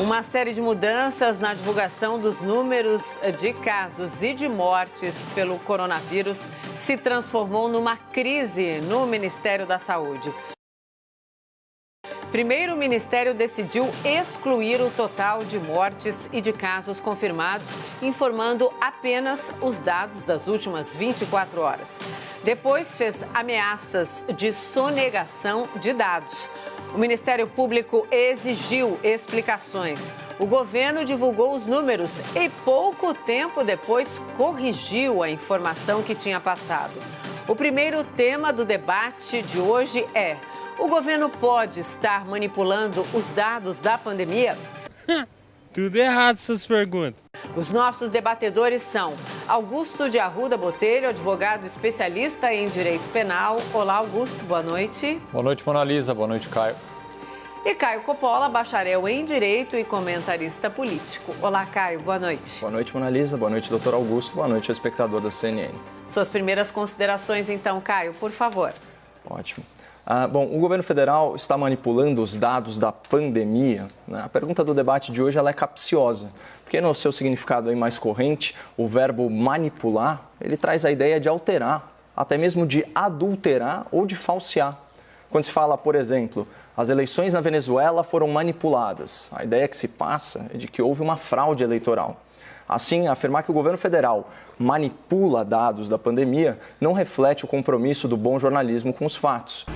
Uma série de mudanças na divulgação dos números de casos e de mortes pelo coronavírus se transformou numa crise no Ministério da Saúde. Primeiro, o Ministério decidiu excluir o total de mortes e de casos confirmados, informando apenas os dados das últimas 24 horas. Depois, fez ameaças de sonegação de dados. O Ministério Público exigiu explicações. O governo divulgou os números e pouco tempo depois corrigiu a informação que tinha passado. O primeiro tema do debate de hoje é: o governo pode estar manipulando os dados da pandemia? Tudo errado essas perguntas. Os nossos debatedores são Augusto de Arruda Botelho, advogado especialista em direito penal. Olá, Augusto, boa noite. Boa noite, Mona Lisa. Boa noite, Caio. E Caio Coppola, bacharel em direito e comentarista político. Olá, Caio, boa noite. Boa noite, Mona Lisa. Boa noite, doutor Augusto. Boa noite, espectador da CNN. Suas primeiras considerações, então, Caio, por favor. Ótimo. Bom, o governo federal está manipulando os dados da pandemia, né? A pergunta do debate de hoje ela é capciosa, porque no seu significado aí mais corrente, o verbo manipular, ele traz a ideia de alterar, até mesmo de adulterar ou de falsear. Quando se fala, por exemplo, as eleições na Venezuela foram manipuladas, a ideia que se passa é de que houve uma fraude eleitoral. Assim, afirmar que o governo federal manipula dados da pandemia não reflete o compromisso do bom jornalismo com os fatos.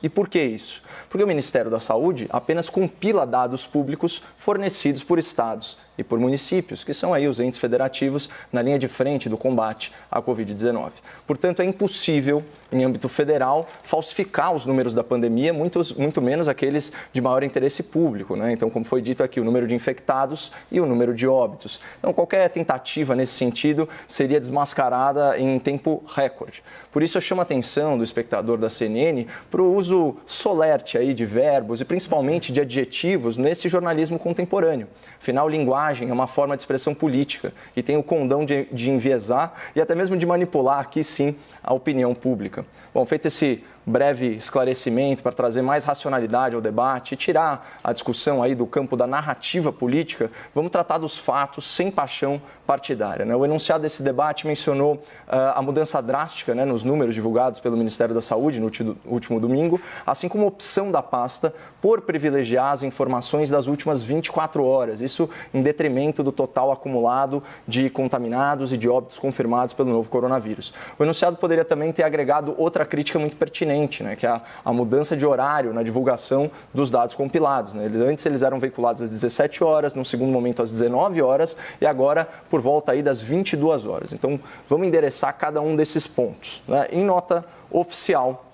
E por que isso? Porque o Ministério da Saúde apenas compila dados públicos fornecidos por estados e por municípios, que são aí os entes federativos na linha de frente do combate à Covid-19. Portanto, é impossível, em âmbito federal, falsificar os números da pandemia, muito menos aqueles de maior interesse público, né? Então, como foi dito aqui, o número de infectados e o número de óbitos. Então, qualquer tentativa nesse sentido seria desmascarada em tempo recorde. Por isso, eu chamo a atenção do espectador da CNN para o uso solerte aí de verbos e principalmente de adjetivos nesse jornalismo contemporâneo. Afinal, linguagem é uma forma de expressão política e tem o condão de enviesar e até mesmo de manipular, aqui sim, a opinião pública. Bom, feito esse breve esclarecimento para trazer mais racionalidade ao debate e tirar a discussão aí do campo da narrativa política, vamos tratar dos fatos sem paixão partidária, né? O enunciado desse debate mencionou a mudança drástica, né, nos números divulgados pelo Ministério da Saúde no último domingo, assim como a opção da pasta por privilegiar as informações das últimas 24 horas, isso em detrimento do total acumulado de contaminados e de óbitos confirmados pelo novo coronavírus. O enunciado poderia também ter agregado outra crítica muito pertinente, né, que é a mudança de horário na divulgação dos dados compilados, né? Antes eles eram veiculados às 17 horas, no segundo momento às 19 horas e agora por volta aí das 22 horas. Então, vamos endereçar cada um desses pontos, né? Em nota oficial,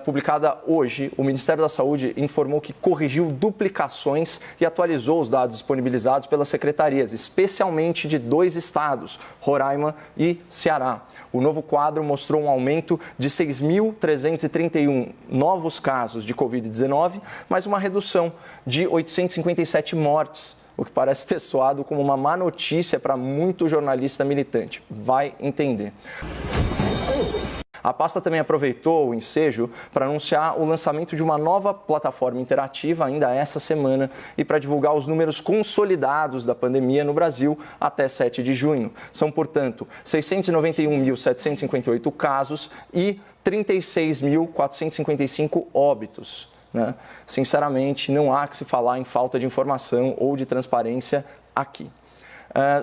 publicada hoje, o Ministério da Saúde informou que corrigiu duplicações e atualizou os dados disponibilizados pelas secretarias, especialmente de 2 estados, Roraima e Ceará. O novo quadro mostrou um aumento de 6.331 novos casos de Covid-19, mas uma redução de 857 mortes, o que parece ter soado como uma má notícia para muito jornalista militante. Vai entender. A pasta também aproveitou o ensejo para anunciar o lançamento de uma nova plataforma interativa ainda essa semana e para divulgar os números consolidados da pandemia no Brasil até 7 de junho. São, portanto, 691.758 casos e 36.455 óbitos, né? Sinceramente, não há que se falar em falta de informação ou de transparência aqui.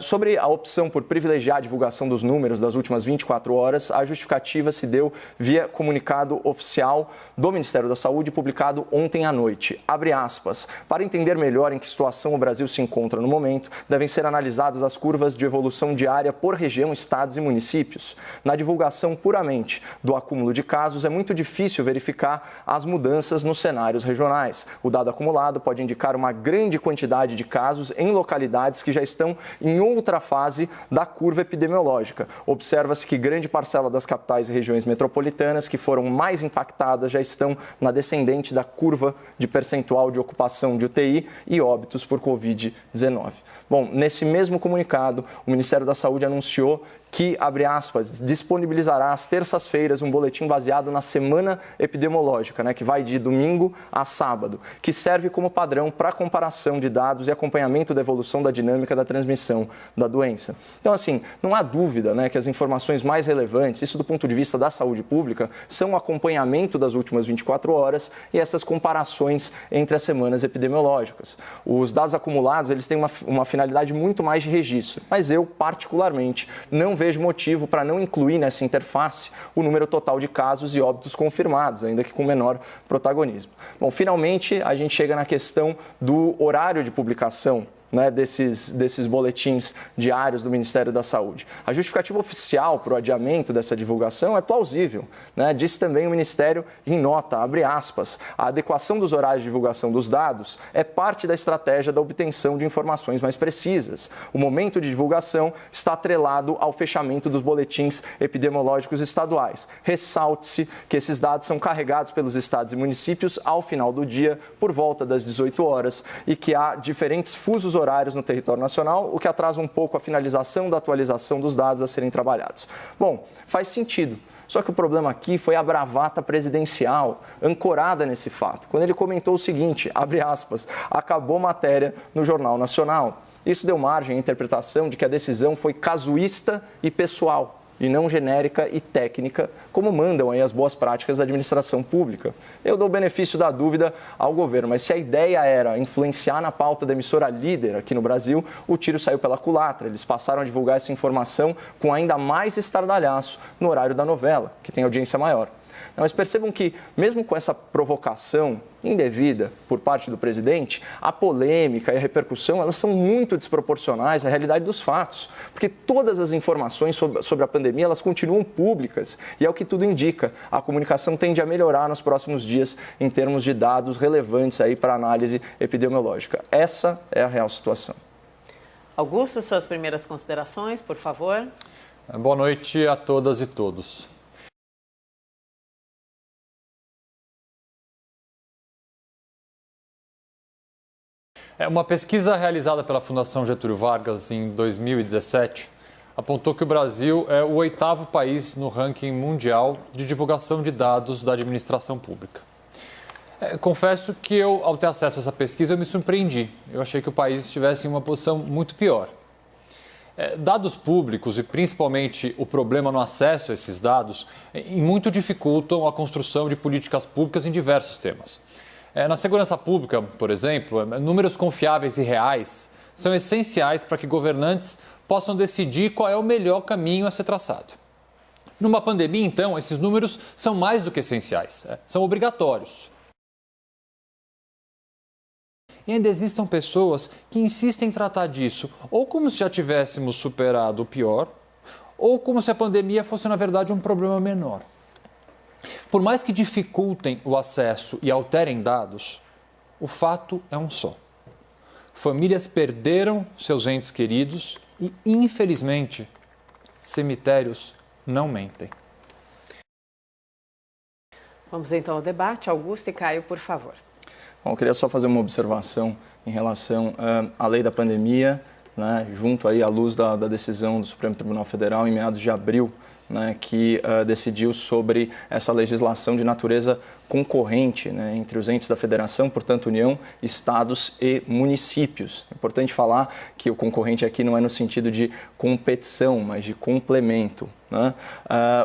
Sobre a opção por privilegiar a divulgação dos números das últimas 24 horas, a justificativa se deu via comunicado oficial do Ministério da Saúde, publicado ontem à noite. Abre aspas. Para entender melhor em que situação o Brasil se encontra no momento, devem ser analisadas as curvas de evolução diária por região, estados e municípios. Na divulgação puramente do acúmulo de casos, é muito difícil verificar as mudanças nos cenários regionais. O dado acumulado pode indicar uma grande quantidade de casos em localidades que já estão em outra fase da curva epidemiológica. Observa-se que grande parcela das capitais e regiões metropolitanas que foram mais impactadas já estão na descendente da curva de percentual de ocupação de UTI e óbitos por Covid-19. Bom, nesse mesmo comunicado, o Ministério da Saúde anunciou que, abre aspas, disponibilizará às terças-feiras um boletim baseado na semana epidemiológica, né, que vai de domingo a sábado, que serve como padrão para comparação de dados e acompanhamento da evolução da dinâmica da transmissão da doença. Então, assim, não há dúvida, né, que as informações mais relevantes, isso do ponto de vista da saúde pública, são o acompanhamento das últimas 24 horas e essas comparações entre as semanas epidemiológicas. Os dados acumulados, eles têm uma finalidade muito mais de registro, mas eu, particularmente, não vejo motivo para não incluir nessa interface o número total de casos e óbitos confirmados, ainda que com menor protagonismo. Bom, finalmente a gente chega na questão do horário de publicação, né, desses boletins diários do Ministério da Saúde. A justificativa oficial para o adiamento dessa divulgação é plausível, né? Diz também o Ministério em nota, abre aspas, a adequação dos horários de divulgação dos dados é parte da estratégia da obtenção de informações mais precisas. O momento de divulgação está atrelado ao fechamento dos boletins epidemiológicos estaduais. Ressalte-se que esses dados são carregados pelos estados e municípios ao final do dia, por volta das 18 horas, e que há diferentes fusos horários no território nacional, o que atrasa um pouco a finalização da atualização dos dados a serem trabalhados. Bom, faz sentido. Só que o problema aqui foi a bravata presidencial ancorada nesse fato, quando ele comentou o seguinte, abre aspas, acabou matéria no Jornal Nacional. Isso deu margem à interpretação de que a decisão foi casuísta e pessoal, e não genérica e técnica, como mandam aí as boas práticas da administração pública. Eu dou o benefício da dúvida ao governo, mas se a ideia era influenciar na pauta da emissora líder aqui no Brasil, o tiro saiu pela culatra. Eles passaram a divulgar essa informação com ainda mais estardalhaço no horário da novela, que tem audiência maior. Mas percebam que, mesmo com essa provocação indevida por parte do presidente, a polêmica e a repercussão, elas são muito desproporcionais à realidade dos fatos. Porque todas as informações sobre a pandemia, elas continuam públicas. E é o que tudo indica. A comunicação tende a melhorar nos próximos dias em termos de dados relevantes aí para a análise epidemiológica. Essa é a real situação. Augusto, suas primeiras considerações, por favor. Boa noite a todas e todos. Uma pesquisa realizada pela Fundação Getúlio Vargas em 2017 apontou que o Brasil é o 8º país no ranking mundial de divulgação de dados da administração pública. Confesso que eu, ao ter acesso a essa pesquisa, eu me surpreendi. Eu achei que o país estivesse em uma posição muito pior. Dados públicos e principalmente o problema no acesso a esses dados muito dificultam a construção de políticas públicas em diversos temas. Na segurança pública, por exemplo, números confiáveis e reais são essenciais para que governantes possam decidir qual é o melhor caminho a ser traçado. Numa pandemia, então, esses números são mais do que essenciais, são obrigatórios. E ainda existem pessoas que insistem em tratar disso ou como se já tivéssemos superado o pior, ou como se a pandemia fosse, na verdade, um problema menor. Por mais que dificultem o acesso e alterem dados, o fato é um só. Famílias perderam seus entes queridos e, infelizmente, cemitérios não mentem. Vamos então ao debate. Augusto e Caio, por favor. Bom, eu queria só fazer uma observação em relação à lei da pandemia, né, junto aí à luz da decisão do Supremo Tribunal Federal em meados de abril, né, que decidiu sobre essa legislação de natureza concorrente, né, entre os entes da federação, portanto, União, estados e municípios. É importante falar que o concorrente aqui não é no sentido de competição, mas de complemento. Né?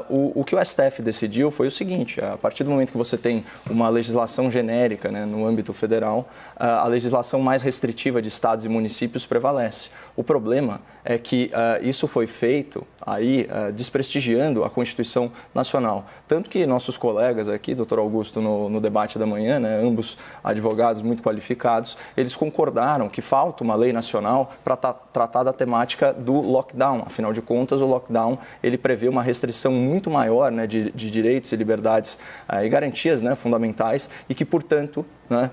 O que o STF decidiu foi o seguinte, a partir do momento que você tem uma legislação genérica, né, no âmbito federal, a legislação mais restritiva de estados e municípios prevalece. O problema é que isso foi feito aí desprestigiando a Constituição Nacional. Tanto que nossos colegas aqui, doutor Augusto, no debate da manhã, né, ambos advogados muito qualificados, eles concordaram que falta uma lei nacional para tratar da temática do lockdown. Afinal de contas, o lockdown ele prevê uma restrição muito maior, né, de direitos e liberdades e garantias, né, fundamentais e que, portanto, né,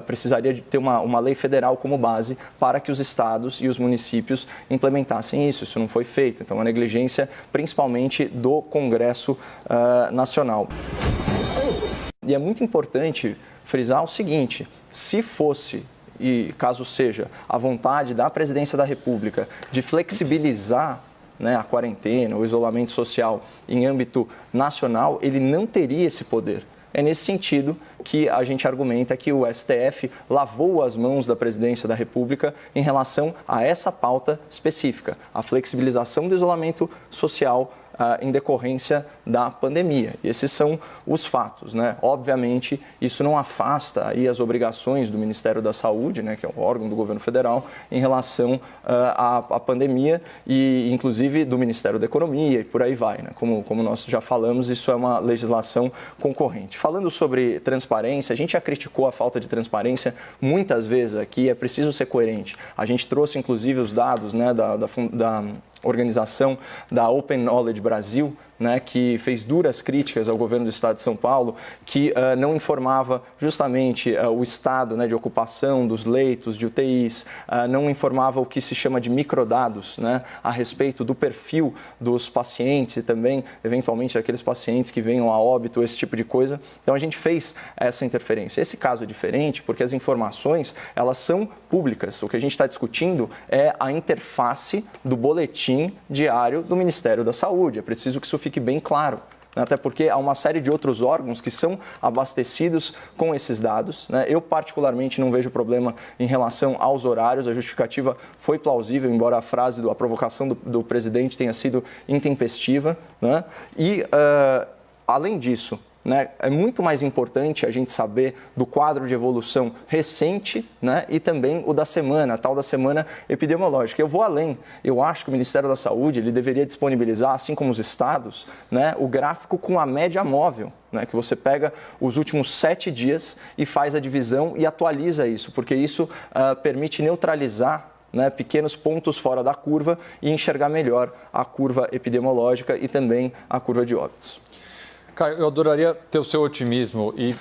precisaria de ter uma lei federal como base para que os estados e os municípios implementassem isso. Isso não foi feito. Então, a negligência principalmente do Congresso Nacional. E é muito importante frisar o seguinte, se fosse, e caso seja, a vontade da Presidência da República de flexibilizar né, a quarentena, o isolamento social em âmbito nacional, ele não teria esse poder. É nesse sentido que a gente argumenta que o STF lavou as mãos da presidência da República em relação a essa pauta específica, a flexibilização do isolamento social em decorrência da pandemia. E esses são os fatos, né? Obviamente, isso não afasta aí as obrigações do Ministério da Saúde, né, que é o órgão do governo federal, em relação à pandemia e, inclusive, do Ministério da Economia e por aí vai, né? Como nós já falamos, isso é uma legislação concorrente. Falando sobre transparência, a gente já criticou a falta de transparência muitas vezes aqui, é preciso ser coerente. A gente trouxe, inclusive, os dados, né, da organização da Open Knowledge Brasil, né, que fez duras críticas ao governo do estado de São Paulo, que não informava justamente o estado, né, de ocupação dos leitos de UTIs, não informava o que se chama de microdados, né, a respeito do perfil dos pacientes e também, eventualmente, daqueles pacientes que venham a óbito, esse tipo de coisa. Então, a gente fez essa interferência. Esse caso é diferente porque as informações, elas são públicas. O que a gente está discutindo é a interface do boletim diário do Ministério da Saúde. É preciso que isso fique bem claro, né? Até porque há uma série de outros órgãos que são abastecidos com esses dados, né? Eu, particularmente, não vejo problema em relação aos horários. A justificativa foi plausível, embora a provocação do presidente tenha sido intempestiva, né? E, além disso, né, é muito mais importante a gente saber do quadro de evolução recente, né, e também o da semana, a tal da semana epidemiológica. Eu vou além. Eu acho que o Ministério da Saúde ele deveria disponibilizar, assim como os estados, né, o gráfico com a média móvel, né, que você pega os últimos 7 dias e faz a divisão e atualiza isso, porque isso permite neutralizar, né, pequenos pontos fora da curva e enxergar melhor a curva epidemiológica e também a curva de óbitos. Caio, eu adoraria ter o seu otimismo e,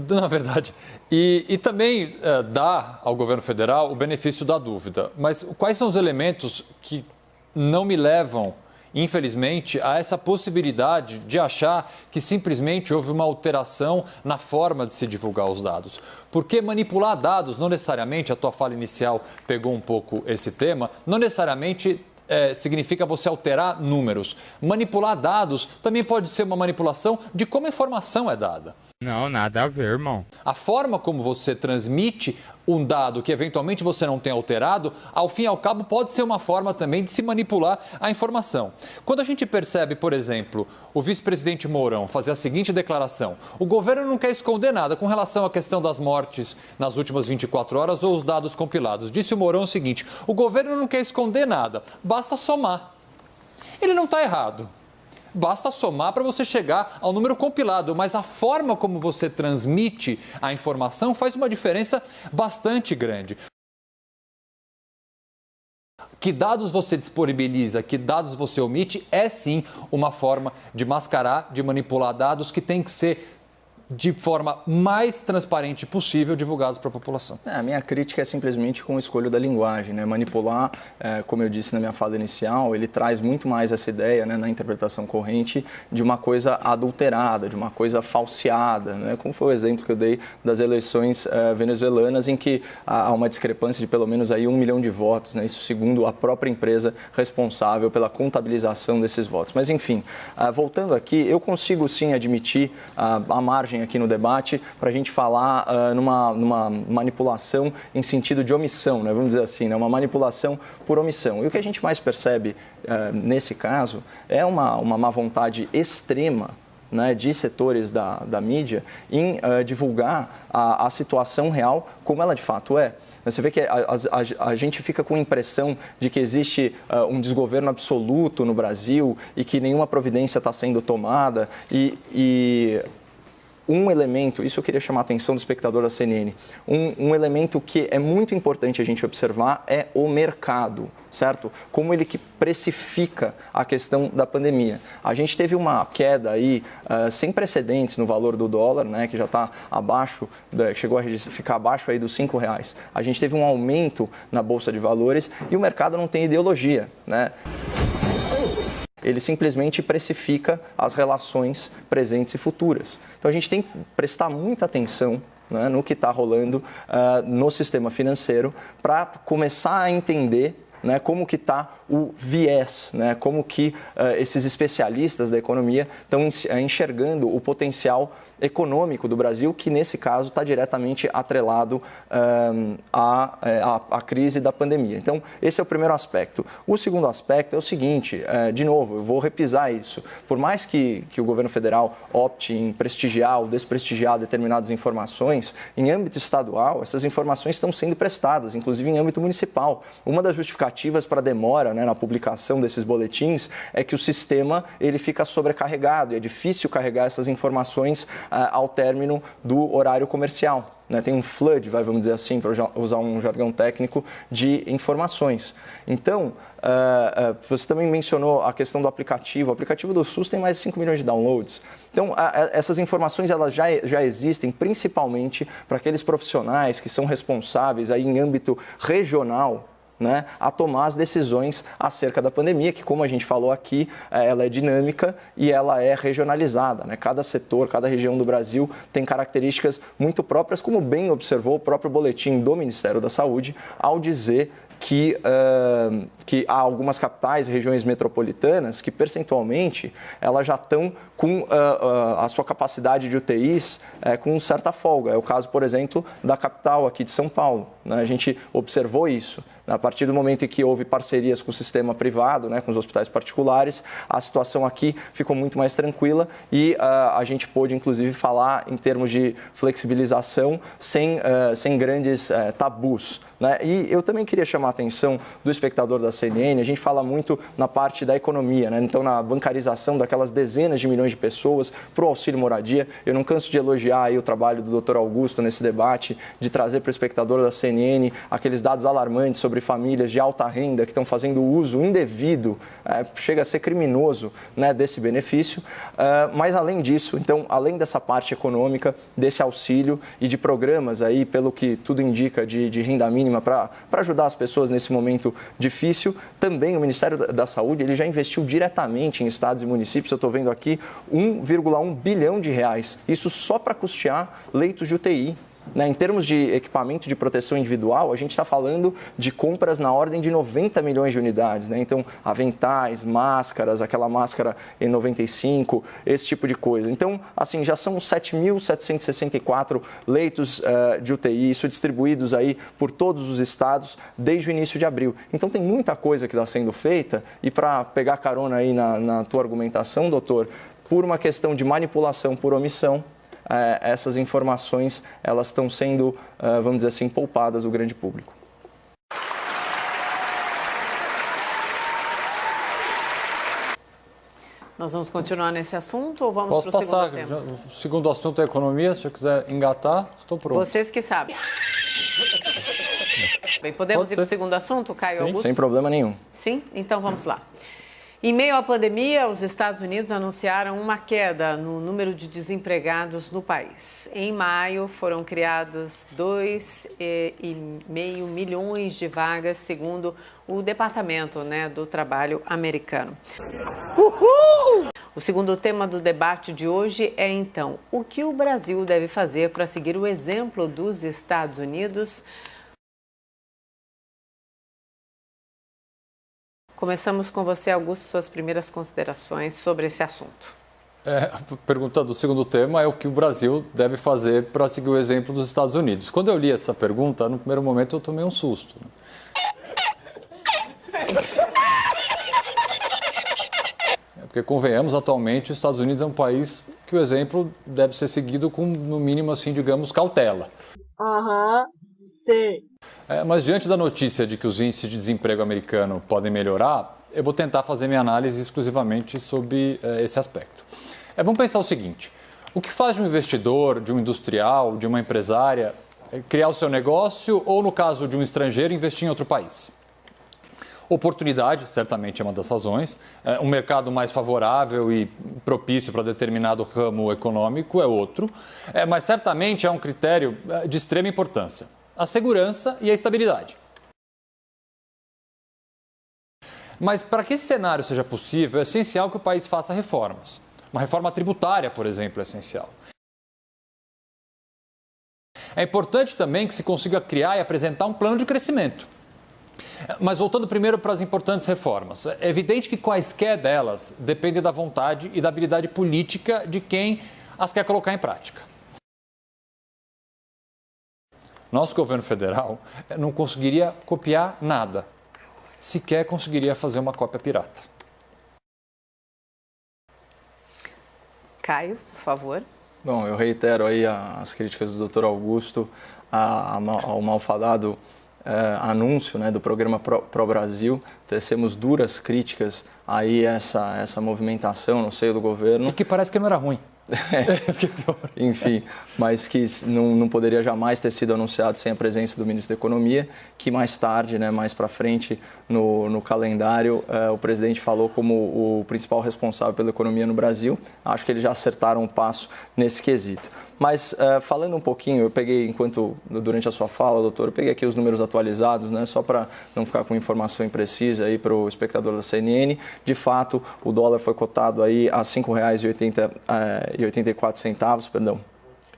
na verdade, e também dar ao governo federal o benefício da dúvida. Mas quais são os elementos que não me levam, infelizmente, a essa possibilidade de achar que simplesmente houve uma alteração na forma de se divulgar os dados? Porque manipular dados, não necessariamente, a tua fala inicial pegou um pouco esse tema, não necessariamente significa você alterar números. Manipular dados também pode ser uma manipulação de como a informação é dada. Não, nada a ver, irmão. A forma como você transmite um dado que eventualmente você não tem alterado, ao fim e ao cabo, pode ser uma forma também de se manipular a informação. Quando a gente percebe, por exemplo, o vice-presidente Mourão fazer a seguinte declaração: o governo não quer esconder nada com relação à questão das mortes nas últimas 24 horas ou os dados compilados. Disse o Mourão o seguinte: o governo não quer esconder nada, basta somar. Ele não está errado. Basta somar para você chegar ao número compilado, mas a forma como você transmite a informação faz uma diferença bastante grande. Que dados você disponibiliza, que dados você omite, é sim uma forma de mascarar, de manipular dados que tem que ser de forma mais transparente possível divulgados para a população. A minha crítica é simplesmente com a escolha da linguagem, né? Manipular, como eu disse na minha fala inicial, ele traz muito mais essa ideia, né, na interpretação corrente de uma coisa adulterada, de uma coisa falseada, né? Como foi o exemplo que eu dei das eleições venezuelanas, em que há uma discrepância de pelo menos aí 1 milhão de votos, né? Isso segundo a própria empresa responsável pela contabilização desses votos. Mas enfim, voltando aqui, eu consigo sim admitir a margem aqui no debate para a gente falar numa manipulação em sentido de omissão, né? Vamos dizer assim, né? Uma manipulação por omissão. E o que a gente mais percebe nesse caso é uma má vontade extrema, né, de setores da mídia em divulgar a situação real como ela de fato é. Você vê que a gente fica com a impressão de que existe um desgoverno absoluto no Brasil e que nenhuma providência está sendo tomada e um elemento, isso eu queria chamar a atenção do espectador da CNN, um elemento que é muito importante a gente observar é o mercado, certo? Como ele que precifica a questão da pandemia. A gente teve uma queda aí sem precedentes no valor do dólar, né, que já está abaixo, chegou a ficar abaixo aí dos R$5. A gente teve um aumento na Bolsa de Valores e o mercado não tem ideologia, né? Ele simplesmente precifica as relações presentes e futuras. Então, a gente tem que prestar muita atenção, né, no que está rolando no sistema financeiro para começar a entender né, como que está o viés, né, como que esses especialistas da economia estão enxergando o potencial econômico do Brasil, que nesse caso está diretamente atrelado à crise da pandemia. Então, esse é o primeiro aspecto. O segundo aspecto é o seguinte, de novo, eu vou repisar isso. Por mais que o governo federal opte em prestigiar ou desprestigiar determinadas informações, em âmbito estadual, essas informações estão sendo prestadas, inclusive em âmbito municipal. Uma das justificativas para a demora, né, na publicação desses boletins é que o sistema ele fica sobrecarregado e é difícil carregar essas informações ao término do horário comercial. Né? Tem um flood, vamos dizer assim, para usar um jargão técnico, de informações. Então, você também mencionou a questão do aplicativo. O aplicativo do SUS tem mais de 5 milhões de downloads. Então, essas informações elas já existem, principalmente para aqueles profissionais que são responsáveis aí em âmbito regional, né, a tomar as decisões acerca da pandemia, que, como a gente falou aqui, ela é dinâmica e ela é regionalizada. Né? Cada setor, cada região do Brasil tem características muito próprias, como bem observou o próprio boletim do Ministério da Saúde, ao dizer que há algumas capitais, regiões metropolitanas, que percentualmente elas já estão com a sua capacidade de UTIs com certa folga. É o caso, por exemplo, da capital aqui de São Paulo. Né? A gente observou isso. A partir do momento em que houve parcerias com o sistema privado, né, com os hospitais particulares, a situação aqui ficou muito mais tranquila e a gente pôde, inclusive, falar em termos de flexibilização sem grandes tabus. Né? E eu também queria chamar a atenção do espectador da CNN. A gente fala muito na parte da economia, né? Então na bancarização daquelas dezenas de milhões de pessoas para o auxílio moradia. Eu não canso de elogiar aí o trabalho do Dr. Augusto nesse debate, de trazer para o espectador da CNN aqueles dados alarmantes sobre famílias de alta renda que estão fazendo uso indevido, chega a ser criminoso, né, desse benefício. Mas além disso, então, além dessa parte econômica, desse auxílio e de programas aí, pelo que tudo indica, de renda mínima para ajudar as pessoas nesse momento difícil, também o Ministério da Saúde ele já investiu diretamente em estados e municípios, eu estou vendo aqui, 1,1 bilhão de reais. Isso só para custear leitos de UTI. Né, em termos de equipamento de proteção individual, a gente está falando de compras na ordem de 90 milhões de unidades. Né? Então, aventais, máscaras, aquela máscara N95, esse tipo de coisa. Então, assim, já são 7.764 leitos de UTI, isso distribuídos aí por todos os estados desde o início de abril. Então, tem muita coisa que está sendo feita e para pegar carona aí na tua argumentação, doutor, por uma questão de manipulação por omissão, essas informações elas estão sendo, vamos dizer assim, poupadas do grande público. Nós vamos continuar nesse assunto ou vamos para o segundo tema? Posso passar? O segundo assunto é economia, se eu quiser engatar, estou pronto. Vocês que sabem. Bem, podemos ir para o segundo assunto, Caio Sim, Augusto? sem problema nenhum. Sim? Então vamos lá. Em meio à pandemia, os Estados Unidos anunciaram uma queda no número de desempregados no país. Em maio, foram criadas 2,5 milhões de vagas, segundo o Departamento, do Trabalho americano. Uhul! O segundo tema do debate de hoje é, então, o que o Brasil deve fazer para seguir o exemplo dos Estados Unidos? Começamos com você, Augusto, suas primeiras considerações sobre esse assunto. A pergunta do segundo tema é o que o Brasil deve fazer para seguir o exemplo dos Estados Unidos. Quando eu li essa pergunta, no primeiro momento eu tomei um susto. Porque, convenhamos, atualmente os Estados Unidos é um país que o exemplo deve ser seguido com, no mínimo, assim, digamos, cautela. Sim. Mas diante da notícia de que os índices de desemprego americano podem melhorar, eu vou tentar fazer minha análise exclusivamente sobre esse aspecto. Vamos pensar o seguinte, o que faz de um investidor, de um industrial, de uma empresária criar o seu negócio ou, no caso de um estrangeiro, investir em outro país? Oportunidade, certamente é uma das razões. Um mercado mais favorável e propício para determinado ramo econômico é outro. Mas certamente é um critério de extrema importância. A segurança e a estabilidade. Mas para que esse cenário seja possível, é essencial que o país faça reformas. Uma reforma tributária, por exemplo, é essencial. É importante também que se consiga criar e apresentar um plano de crescimento. Mas voltando primeiro para as importantes reformas, é evidente que quaisquer delas dependem da vontade e da habilidade política de quem as quer colocar em prática. Nosso governo federal não conseguiria copiar nada, sequer conseguiria fazer uma cópia pirata. Caio, por favor. Bom, eu reitero aí as críticas do Dr. Augusto ao malfadado anúncio, né, do programa Pro Brasil. Tecemos duras críticas aí essa movimentação no seio do governo. E que parece que não era ruim. Enfim, mas que não poderia jamais ter sido anunciado sem a presença do ministro da Economia, que mais tarde, né, mais para frente no calendário, o presidente falou como o principal responsável pela economia no Brasil. Acho que eles já acertaram um passo nesse quesito. Mas falando um pouquinho, eu peguei, durante a sua fala, doutor, eu peguei aqui os números atualizados, né, só para não ficar com informação imprecisa aí para o espectador da CNN. De fato, o dólar foi cotado aí a R$ 5,84, perdão,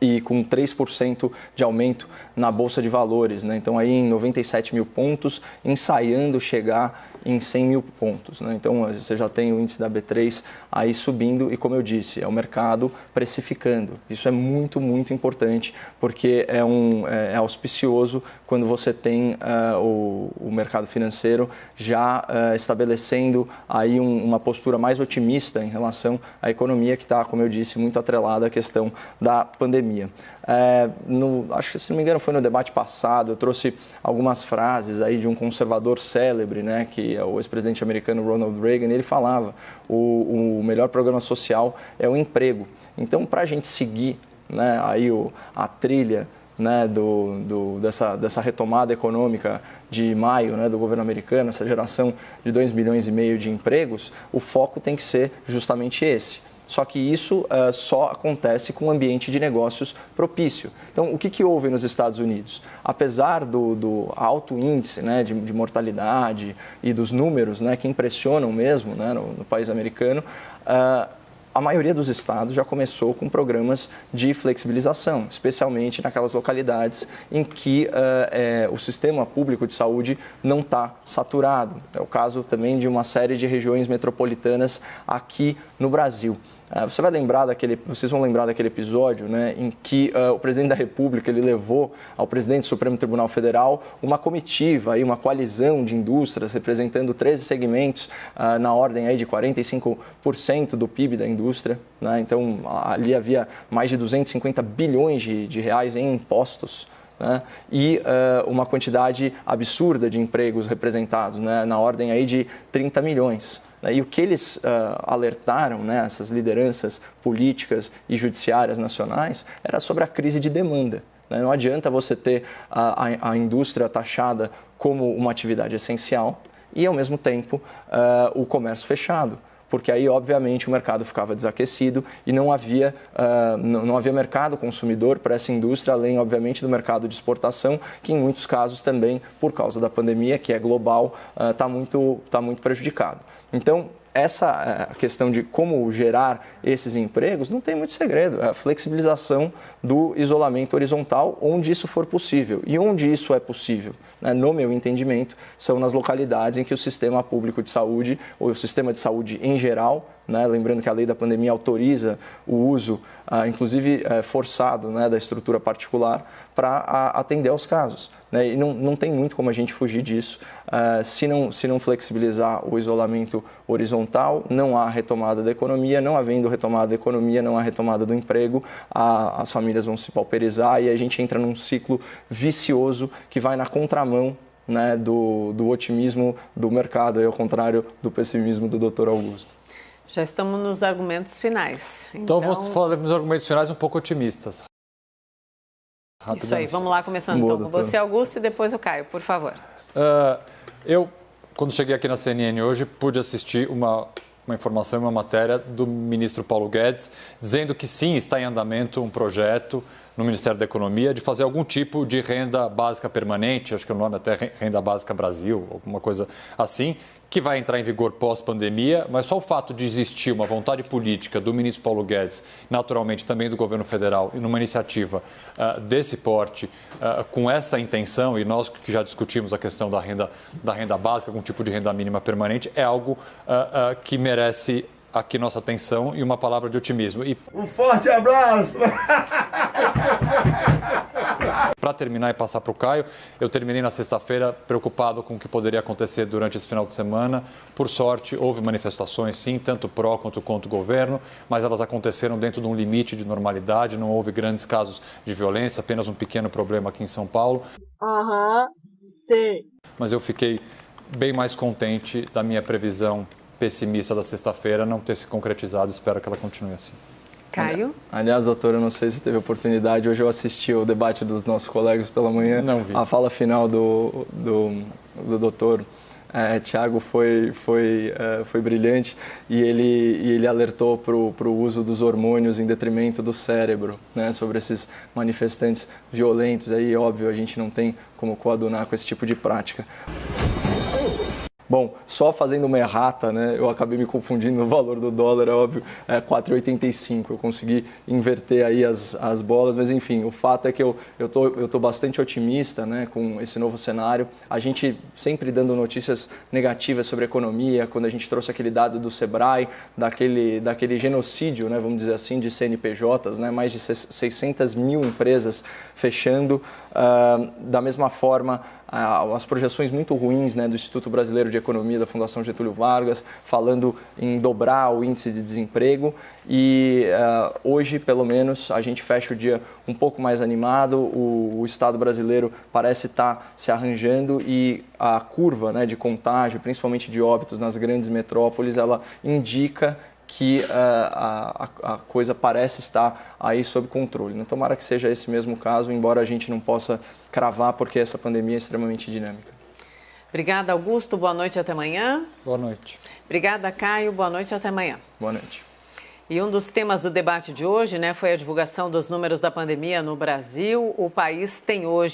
e com 3% de aumento na Bolsa de Valores, né? Então aí em 97 mil pontos, ensaiando chegar em 100 mil pontos, né? Então você já tem o índice da B3 aí subindo e, como eu disse, é o mercado precificando. Isso é muito, muito importante, porque é auspicioso quando você tem o mercado financeiro já estabelecendo aí uma postura mais otimista em relação à economia, que está, como eu disse, muito atrelada à questão da pandemia. Acho que, se não me engano, foi no debate passado, eu trouxe algumas frases aí de um conservador célebre, né, que é o ex-presidente americano Ronald Reagan. Ele falava: o melhor programa social é o emprego. Então, para a gente seguir, né, aí a trilha, né, dessa retomada econômica de maio, né, do governo americano, essa geração de 2,5 milhões de empregos, o foco tem que ser justamente esse. Só que isso só acontece com um ambiente de negócios propício. Então, o que houve nos Estados Unidos? Apesar do alto índice, né, de mortalidade e dos números, né, que impressionam mesmo, né, no país americano, a maioria dos estados já começou com programas de flexibilização, especialmente naquelas localidades em que o sistema público de saúde não está saturado. É o caso também de uma série de regiões metropolitanas aqui no Brasil. Vocês vão lembrar daquele episódio, né, em que o presidente da República ele levou ao presidente do Supremo Tribunal Federal uma comitiva, aí, uma coalizão de indústrias representando 13 segmentos na ordem aí de 45% do PIB da indústria, né? Então, ali havia mais de 250 bilhões de reais em impostos, né? E uma quantidade absurda de empregos representados, né, na ordem aí de 30 milhões. E o que eles alertaram, né, essas lideranças políticas e judiciárias nacionais, era sobre a crise de demanda. Né? Não adianta você ter a indústria taxada como uma atividade essencial e, ao mesmo tempo, o comércio fechado. Porque aí, obviamente, o mercado ficava desaquecido e não havia mercado consumidor para essa indústria, além, obviamente, do mercado de exportação, que em muitos casos também, por causa da pandemia, que é global, está muito prejudicado. Então, essa questão de como gerar esses empregos não tem muito segredo. É a flexibilização do isolamento horizontal onde isso for possível. E onde isso é possível, né, no meu entendimento, são nas localidades em que o sistema público de saúde, ou o sistema de saúde em geral, né, lembrando que a lei da pandemia autoriza o uso, inclusive forçado, né, da estrutura particular para atender aos casos. Né, e não tem muito como a gente fugir disso. Se não flexibilizar o isolamento horizontal, não há retomada da economia. Não havendo retomada da economia, não há retomada do emprego. As famílias vão se pauperizar e a gente entra num ciclo vicioso que vai na contramão, né, do otimismo do mercado, ao contrário do pessimismo do Dr. Augusto. Já estamos nos argumentos finais. Então vou falar nos argumentos finais um pouco otimistas. Isso aí, vamos lá, começando então com você, Augusto, e depois o Caio, por favor. Eu, quando cheguei aqui na CNN hoje, pude assistir uma informação, uma matéria do ministro Paulo Guedes, dizendo que sim, está em andamento um projeto no Ministério da Economia de fazer algum tipo de renda básica permanente, acho que o nome é até Renda Básica Brasil, alguma coisa assim, que vai entrar em vigor pós-pandemia, mas só o fato de existir uma vontade política do ministro Paulo Guedes, naturalmente também do governo federal, e numa iniciativa desse porte, com essa intenção, e nós que já discutimos a questão da renda básica, com um tipo de renda mínima permanente, é algo que merece aqui nossa atenção e uma palavra de otimismo. Um forte abraço! Para terminar e passar para o Caio, eu terminei na sexta-feira preocupado com o que poderia acontecer durante esse final de semana. Por sorte, houve manifestações, sim, tanto pró quanto contra o governo, mas elas aconteceram dentro de um limite de normalidade, não houve grandes casos de violência, apenas um pequeno problema aqui em São Paulo. Sim. Mas eu fiquei bem mais contente da minha previsão pessimista da sexta-feira não ter se concretizado, espero que ela continue assim. Caio? Aliás, doutor, eu não sei se teve oportunidade, hoje eu assisti o debate dos nossos colegas pela manhã. Não vi. A fala final do doutor Tiago foi brilhante e ele alertou para o uso dos hormônios em detrimento do cérebro, né, sobre esses manifestantes violentos. Aí, óbvio, a gente não tem como coadunar com esse tipo de prática. Bom, só fazendo uma errata, né, eu acabei me confundindo no valor do dólar, é óbvio, é 4,85. Eu consegui inverter aí as bolas, mas enfim, o fato é que eu tô bastante otimista, né, com esse novo cenário. A gente sempre dando notícias negativas sobre a economia, quando a gente trouxe aquele dado do Sebrae, daquele genocídio, né, vamos dizer assim, de CNPJs, né, mais de 600 mil empresas fechando. Da mesma forma, as projeções muito ruins, né, do Instituto Brasileiro de Economia da Fundação Getúlio Vargas, falando em dobrar o índice de desemprego. E hoje, pelo menos, a gente fecha o dia um pouco mais animado, o Estado brasileiro parece estar se arranjando e a curva, né, de contágio, principalmente de óbitos nas grandes metrópoles, ela indica que a coisa parece estar aí sob controle. Não tomara que seja esse mesmo caso, embora a gente não possa cravar, porque essa pandemia é extremamente dinâmica. Obrigada, Augusto. Boa noite, até amanhã. Boa noite. Obrigada, Caio. Boa noite, até amanhã. Boa noite. E um dos temas do debate de hoje, né, foi a divulgação dos números da pandemia no Brasil. O país tem hoje